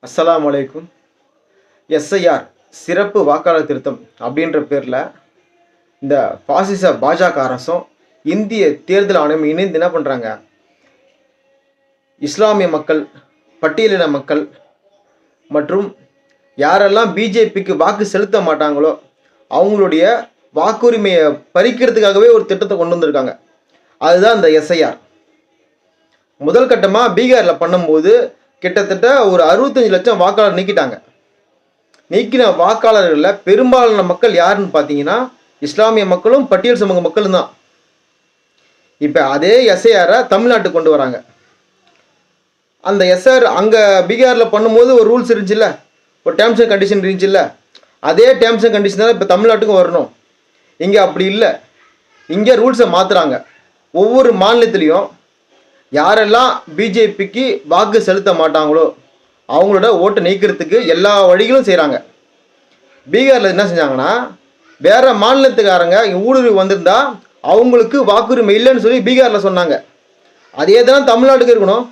அஸ்ஸலாமு அலைக்கும். எஸ்ஐஆர் சிறப்பு வாக்காளர் திருத்தம் அப்படின்ற பேரில் இந்த பாசிச பாஜக அரசும் இந்திய தேர்தல் ஆணையம் இணைந்து என்ன பண்ணுறாங்க, இஸ்லாமிய மக்கள், பட்டியலின மக்கள் மற்றும் யாரெல்லாம் பிஜேபிக்கு வாக்கு செலுத்த மாட்டாங்களோ அவங்களுடைய வாக்குரிமையை பறிக்கிறதுக்காகவே ஒரு திட்டத்தை கொண்டு வந்திருக்காங்க. அதுதான் இந்த எஸ்ஐஆர். முதல் கட்டமாக பீகாரில் பண்ணும்போது கிட்டத்தட்ட ஒரு 65 லட்சம் வாக்காளர் நீக்கிட்டாங்க. நீக்கின வாக்காளர்களில் பெரும்பாலான மக்கள் யாருன்னு பார்த்தீங்கன்னா இஸ்லாமிய மக்களும் பட்டியல் சமூக மக்களும் தான். இப்போ அதே எஸ்ஐஆரை தமிழ்நாட்டுக்கு கொண்டு வராங்க. அந்த எஸ்ஐஆர் அங்கே பீகாரில் பண்ணும்போது ஒரு ரூல்ஸ் இருந்துச்சுல்ல, ஒரு டேர்ம்ஸ் அண்ட் கண்டிஷன் இருந்துச்சுல்ல, அதே டேர்ம்ஸ் அண்ட் கண்டிஷன் தான் இப்போ தமிழ்நாட்டுக்கும் வரணும். இங்கே அப்படி இல்லை. இங்கே ரூல்ஸை மாற்றுறாங்க. ஒவ்வொரு மாநிலத்திலையும் யாரெல்லாம் பிஜேபிக்கு வாக்கு செலுத்த மாட்டாங்களோ அவங்களோட ஓட்டை நீக்கிறதுக்கு எல்லா வழிகளும் செய்கிறாங்க. பீகாரில் என்ன செஞ்சாங்கன்னா, வேற மாநிலத்துக்காரங்க இங்கே ஊடுருவி வந்திருந்தா அவங்களுக்கு வாக்குரிமை இல்லைன்னு சொல்லி பீகாரில் சொன்னாங்க. அதே தான் தமிழ்நாட்டுக்கு இருக்கணும்.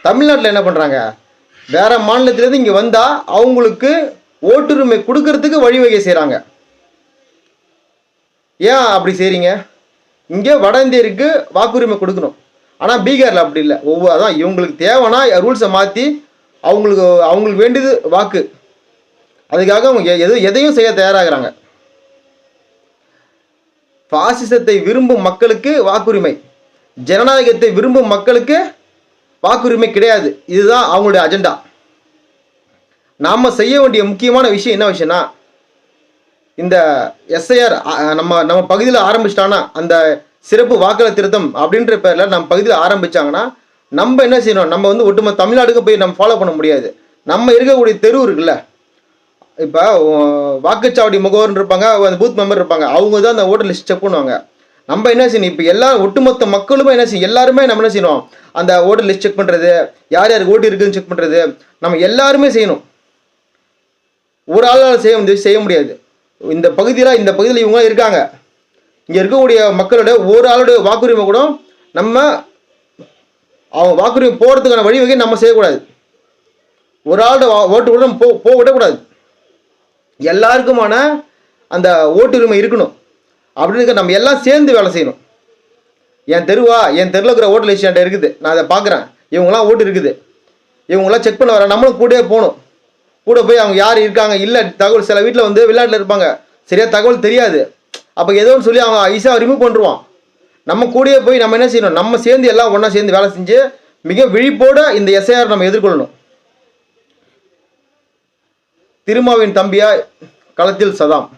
தமிழ்நாட்டில் என்ன பண்ணுறாங்க, வேற மாநிலத்திலேருந்து இங்கே வந்தால் அவங்களுக்கு ஓட்டுரிமை கொடுக்கறதுக்கு வழிவகை செய்கிறாங்க. ஏன் அப்படி செய்கிறீங்க? இங்கே வட இந்தியருக்கு வாக்குரிமை கொடுக்கணும், ஆனால் பீகாரில் அப்படி இல்லை. அதான் இவங்களுக்கு தேவைன்னா ரூல்ஸை மாற்றி அவங்களுக்கு வேண்டியது வாக்கு, அதுக்காக அவங்க எதையும் செய்ய தயாராகிறாங்க. பாசிசத்தை விரும்பும் மக்களுக்கு வாக்குரிமை, ஜனநாயகத்தை விரும்பும் மக்களுக்கு வாக்குரிமை கிடையாது. இதுதான் அவங்களுடைய அஜெண்டா. நாம் செய்ய வேண்டிய முக்கியமான விஷயம் என்ன விஷயம்னா, இந்த எஸ்ஐஆர் நம்ம பகுதியில் ஆரம்பிச்சிட்டாங்கன்னா, அந்த சிறப்பு வாக்காளர் திருத்தம் அப்படின்ற பேரில் நம்ம பகுதியில் ஆரம்பித்தாங்கன்னா நம்ம என்ன செய்யணும், நம்ம ஒட்டுமொத்த தமிழ்நாடுக்கு போய் நம்ம ஃபாலோ பண்ண முடியாது. நம்ம இருக்கக்கூடிய தெரு இருக்குல்ல, இப்போ வாக்குச்சாவடி முகவர்னு இருப்பாங்க, அந்த பூத் மெம்பர் இருப்பாங்க, அவங்க தான் அந்த ஓட்டர் லிஸ்ட் செக் பண்ணுவாங்க. நம்ம என்ன செய்யணும், இப்போ ஒட்டுமொத்த மக்களுமே என்ன செய்யும், எல்லாருமே நம்ம என்ன செய்யணும், அந்த ஓட்டர் லிஸ்ட் செக் பண்ணுறது, யார் யாருக்கு ஓட்டு இருக்குதுன்னு செக் பண்ணுறது நம்ம எல்லாருமே செய்யணும். ஒரு ஆளால் செய்ய முடியாது. இந்த பகுதியில் இவங்க இருக்காங்க, இங்கே இருக்கக்கூடிய மக்களோட ஒரு ஆளுடைய வாக்குரிமை கூட நம்ம அவங்க வாக்குரிமை போகிறதுக்கான வழிவகை நம்ம செய்யக்கூடாது. ஒரு ஆளோட ஓட்டு கூட போக விடக்கூடாது. எல்லாருக்குமான அந்த ஓட்டுரிமை இருக்கணும். அப்படின்னு நம்ம எல்லாம் சேர்ந்து வேலை செய்யணும். என் தெருவில் இருக்கிற ஓட்டு லிஸ்ட் என்கிட்ட இருக்குது, நான் அதை பார்க்குறேன், இவங்களாம் ஓட்டு இருக்குது, இவங்களாம் செக் பண்ண வரேன், நம்மளும் கூட போகணும். கூட போய் அவங்க யார் இருக்காங்க இல்லை தகவல், சில வீட்டில் விளையாட்டில் இருப்பாங்க, சரியாக தகவல் தெரியாது, அப்போ ஏதோ ஒன்று சொல்லி அவங்க ஈஸியாக ரிமூவ் பண்ணுருவான். நம்ம கூடயே போய் நம்ம என்ன செய்யணும், நம்ம சேர்ந்து எல்லாம் ஒன்றா சேர்ந்து வேலை செஞ்சு மிக விழிப்போடு இந்த எஸ்ஐஆர் நம்ம எதிர்கொள்ளணும். திருமாவின் தம்பியா களத்தில் சதாம்.